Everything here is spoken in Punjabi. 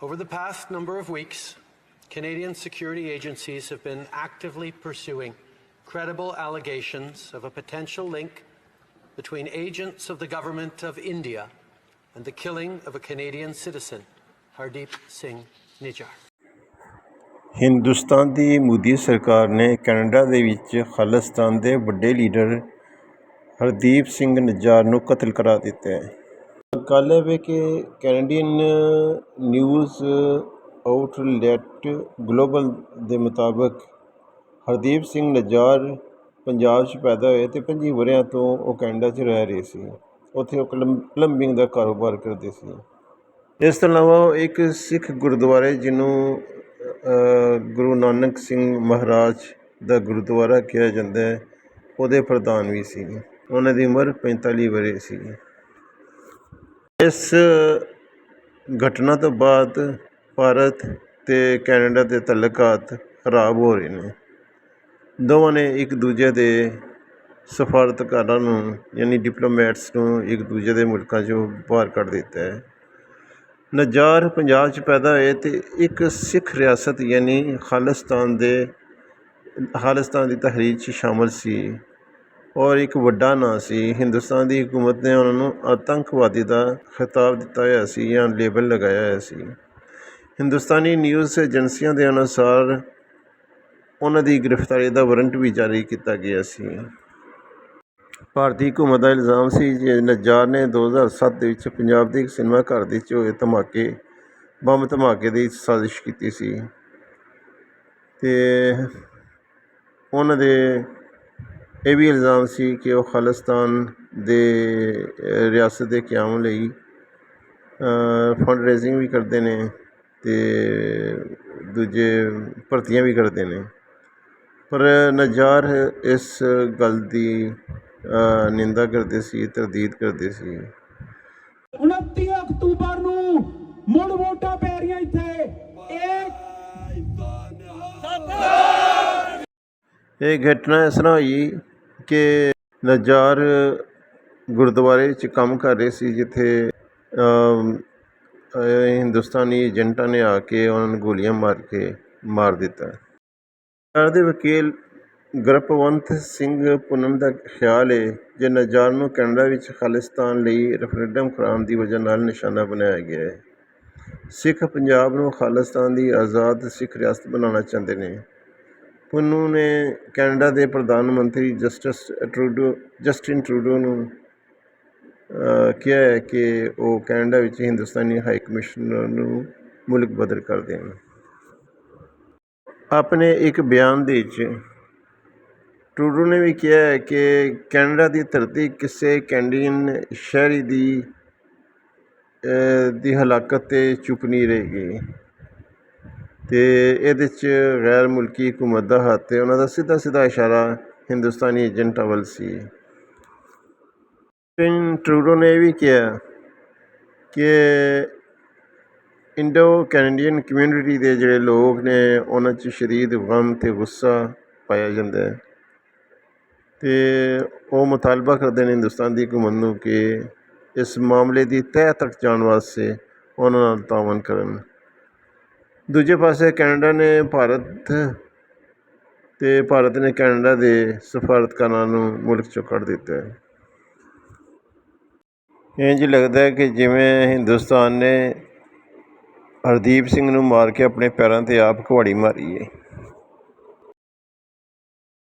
Over the past number of weeks, Canadian security agencies have been actively pursuing credible allegations of a potential link between agents of the government of India and the killing of a Canadian citizen, Hardeep Singh Najjir. Hindustan ਦੀ ਮੋਦੀ ਸਰਕਾਰ ਨੇ ਕੈਨੇਡਾ ਦੇ ਵਿੱਚ ਖਾਲਿਸਤਾਨ ਦੇ ਵੱਡੇ ਲੀਡਰ ਹਰਦੀਪ ਸਿੰਘ ਨਜਾਰ ਨੂੰ ਕਤਲ ਕਰਾ ਦਿੱਤਾ ਹੈ। ਗੱਲ ਇਹ ਵੇ ਕਿ ਕੈਨੇਡੀਅਨ ਨਿਊਜ਼ ਆਊਟਲੈਟ ਗਲੋਬਲ ਦੇ ਮੁਤਾਬਕ ਹਰਦੀਪ ਸਿੰਘ ਨਜਾਰ ਪੰਜਾਬ 'ਚ ਪੈਦਾ ਹੋਏ ਅਤੇ 25 ਵਰ੍ਹਿਆਂ ਤੋਂ ਉਹ ਕੈਨੇਡਾ 'ਚ ਰਹਿ ਰਹੇ ਸੀ। ਉੱਥੇ ਉਹ ਪਲੰਬਿੰਗ ਦਾ ਕਾਰੋਬਾਰ ਕਰਦੇ ਸੀ। ਇਸ ਤੋਂ ਇਲਾਵਾ ਉਹ ਇੱਕ ਸਿੱਖ ਗੁਰਦੁਆਰੇ ਜਿਹਨੂੰ ਗੁਰੂ ਨਾਨਕ ਸਿੰਘ ਮਹਾਰਾਜ ਦਾ ਗੁਰਦੁਆਰਾ ਕਿਹਾ ਜਾਂਦਾ ਹੈ, ਉਹਦੇ ਪ੍ਰਧਾਨ ਵੀ ਸੀ। ਉਹਨਾਂ ਦੀ ਉਮਰ 45 ਵਰ੍ਹੇ ਸੀ। ਇਸ ਘਟਨਾ ਤੋਂ ਬਾਅਦ ਭਾਰਤ ਅਤੇ ਕੈਨੇਡਾ ਦੇ ਤਾਲੁਕਾਤ ਖਰਾਬ ਹੋ ਰਹੇ ਨੇ। ਦੋਵਾਂ ਨੇ ਇੱਕ ਦੂਜੇ ਦੇ ਸਫਾਰਤਕਾਰਾਂ ਨੂੰ ਯਾਨੀ ਡਿਪਲੋਮੈਟਸ ਨੂੰ ਇੱਕ ਦੂਜੇ ਦੇ ਮੁਲਕਾਂ 'ਚੋਂ ਬਾਹਰ ਕੱਢ ਦਿੱਤਾ ਹੈ। ਨਜਾਰ ਪੰਜਾਬ 'ਚ ਪੈਦਾ ਹੋਏ ਅਤੇ ਇੱਕ ਸਿੱਖ ਰਿਆਸਤ ਯਾਨੀ ਖਾਲਿਸਤਾਨ ਦੀ ਤਹਿਰੀਕ 'ਚ ਸ਼ਾਮਲ ਸੀ ਔਰ ਇੱਕ ਵੱਡਾ ਨਾਂ ਸੀ। ਹਿੰਦੁਸਤਾਨ ਦੀ ਹਕੂਮਤ ਨੇ ਉਹਨਾਂ ਨੂੰ ਆਤੰਕਵਾਦੀ ਦਾ ਖਿਤਾਬ ਦਿੱਤਾ ਹੋਇਆ ਸੀ ਜਾਂ ਲੇਬਲ ਲਗਾਇਆ ਹੋਇਆ ਸੀ। ਹਿੰਦੁਸਤਾਨੀ ਨਿਊਜ਼ ਏਜੰਸੀਆਂ ਦੇ ਅਨੁਸਾਰ ਉਹਨਾਂ ਦੀ ਗ੍ਰਿਫਤਾਰੀ ਦਾ ਵਾਰੰਟ ਵੀ ਜਾਰੀ ਕੀਤਾ ਗਿਆ ਸੀ। ਭਾਰਤੀ ਹਕੂਮਤ ਦਾ ਇਲਜ਼ਾਮ ਸੀ ਕਿ ਨਜਾਰ ਨੇ 2007 ਦੇ ਵਿੱਚ ਪੰਜਾਬ ਦੇ ਇੱਕ ਸਿਨੇਮਾ ਘਰ ਦੇ ਵਿੱਚ ਹੋਏ ਬੰਬ ਧਮਾਕੇ ਦੀ ਸਾਜ਼ਿਸ਼ ਕੀਤੀ ਸੀ ਅਤੇ ਉਹਨਾਂ ਦੇ ਇਹ ਵੀ ਇਲਜ਼ਾਮ ਸੀ ਕਿ ਉਹ ਖਾਲਿਸਤਾਨ ਦੇ ਰਿਆਸਤ ਦੇ ਕਿਆਮ ਲਈ ਫੰਡ ਰੇਜ਼ਿੰਗ ਵੀ ਕਰਦੇ ਨੇ ਅਤੇ ਦੂਜੇ ਭਰਤੀਆਂ ਵੀ ਕਰਦੇ ਨੇ। ਪਰ ਨਜਾਰ ਇਸ ਗੱਲ ਦੀ ਨਿੰਦਾ ਕਰਦੇ ਸੀ, ਤਰਦੀਦ ਕਰਦੇ ਸੀ। 29 ਅਕਤੂਬਰ ਨੂੰ ਮੁੜ ਵੋਟਾਂ ਪੈ ਰਹੀਆਂ ਇੱਥੇ। ਇਹ ਘਟਨਾ ਇਸ ਤਰ੍ਹਾਂ ਹੋਈ ਕਿ ਨਜਾਰ ਗੁਰਦੁਆਰੇ 'ਚ ਕੰਮ ਕਰ ਰਹੇ ਸੀ ਜਿੱਥੇ ਹਿੰਦੁਸਤਾਨੀ ਏਜੰਟਾਂ ਨੇ ਆ ਕੇ ਉਹਨਾਂ ਨੂੰ ਗੋਲੀਆਂ ਮਾਰ ਦਿੱਤਾ। ਨਜਾਰ ਦੇ ਵਕੀਲ ਗੁਰਪਵੰਤ ਸਿੰਘ ਪੂਨਮ ਦਾ ਖਿਆਲ ਹੈ ਜੇ ਨਜਾਰ ਨੂੰ ਕੈਨੇਡਾ ਵਿੱਚ ਖਾਲਿਸਤਾਨ ਲਈ ਰੈਫਰੈਂਡਮ ਕਰਾਉਣ ਦੀ ਵਜ੍ਹਾ ਨਾਲ ਨਿਸ਼ਾਨਾ ਬਣਾਇਆ ਗਿਆ ਹੈ। ਸਿੱਖ ਪੰਜਾਬ ਨੂੰ ਖਾਲਿਸਤਾਨ ਦੀ ਆਜ਼ਾਦ ਸਿੱਖ ਰਿਆਸਤ ਬਣਾਉਣਾ ਚਾਹੁੰਦੇ ਨੇ। ਪੂਨਮ ਨੇ ਕੈਨੇਡਾ ਦੇ ਪ੍ਰਧਾਨ ਮੰਤਰੀ ਜਸਟਿਨ ਟਰੂਡੋ ਨੂੰ ਕਿਹਾ ਹੈ ਕਿ ਉਹ ਕੈਨੇਡਾ ਵਿੱਚ ਹਿੰਦੁਸਤਾਨੀ ਹਾਈ ਕਮਿਸ਼ਨਰ ਨੂੰ ਮੁਲਕ ਬਦਲ ਕਰ ਦੇਣ। ਆਪਣੇ ਇੱਕ ਬਿਆਨ ਦੇ ਵਿੱਚ ਟਰੂਡੋ ਨੇ ਵੀ ਕਿਹਾ ਹੈ ਕਿ ਕੈਨੇਡਾ ਦੀ ਧਰਤੀ ਕਿਸੇ ਕੈਨੇਡੀਅਨ ਸ਼ਹਿਰੀ ਦੀ ਹਲਾਕਤ 'ਤੇ ਚੁੱਪ ਨਹੀਂ ਰਹੇਗੀ ਅਤੇ ਇਹਦੇ 'ਚ ਗੈਰ ਮੁਲਕੀ ਹਕੂਮਤ ਦਾ ਹੱਥ ਹੈ। ਉਹਨਾਂ ਦਾ ਸਿੱਧਾ ਇਸ਼ਾਰਾ ਹਿੰਦੁਸਤਾਨੀ ਏਜੰਟਾਂ ਵੱਲ ਸੀ। ਟਰੂਡੋ ਨੇ ਇਹ ਵੀ ਕਿਹਾ ਕਿ ਇੰਡੋ ਕੈਨੇਡੀਅਨ ਕਮਿਊਨਿਟੀ ਦੇ ਜਿਹੜੇ ਲੋਕ ਨੇ ਉਹਨਾਂ 'ਚ ਸ਼ਦੀਦ ਗਮ ਅਤੇ ਗੁੱਸਾ ਪਾਇਆ ਜਾਂਦਾ ਹੈ ਅਤੇ ਉਹ ਮੁਤਾਲਬਾ ਕਰਦੇ ਨੇ ਹਿੰਦੁਸਤਾਨ ਦੀ ਹਕੂਮਤ ਨੂੰ ਕਿ ਇਸ ਮਾਮਲੇ ਦੀ ਤਹਿ ਤੱਕ ਜਾਣ ਵਾਸਤੇ ਉਹਨਾਂ ਨਾਲ ਤਾਵਨ ਕਰਨ। ਦੂਜੇ ਪਾਸੇ ਕੈਨੇਡਾ ਨੇ ਭਾਰਤ ਨੇ ਕੈਨੇਡਾ ਦੇ ਸਫਾਰਤਕਾਰਾਂ ਨੂੰ ਮੁਲਕ 'ਚੋਂ ਕੱਢ ਦਿੱਤਾ ਹੈ। ਇੰਝ ਲੱਗਦਾ ਹੈ ਕਿ ਜਿਵੇਂ ਹਿੰਦੁਸਤਾਨ ਨੇ ਹਰਦੀਪ ਸਿੰਘ ਨੂੰ ਮਾਰ ਕੇ ਆਪਣੇ ਪੈਰਾਂ 'ਤੇ ਆਪ ਕੁਹਾੜੀ ਮਾਰੀ ਹੈ।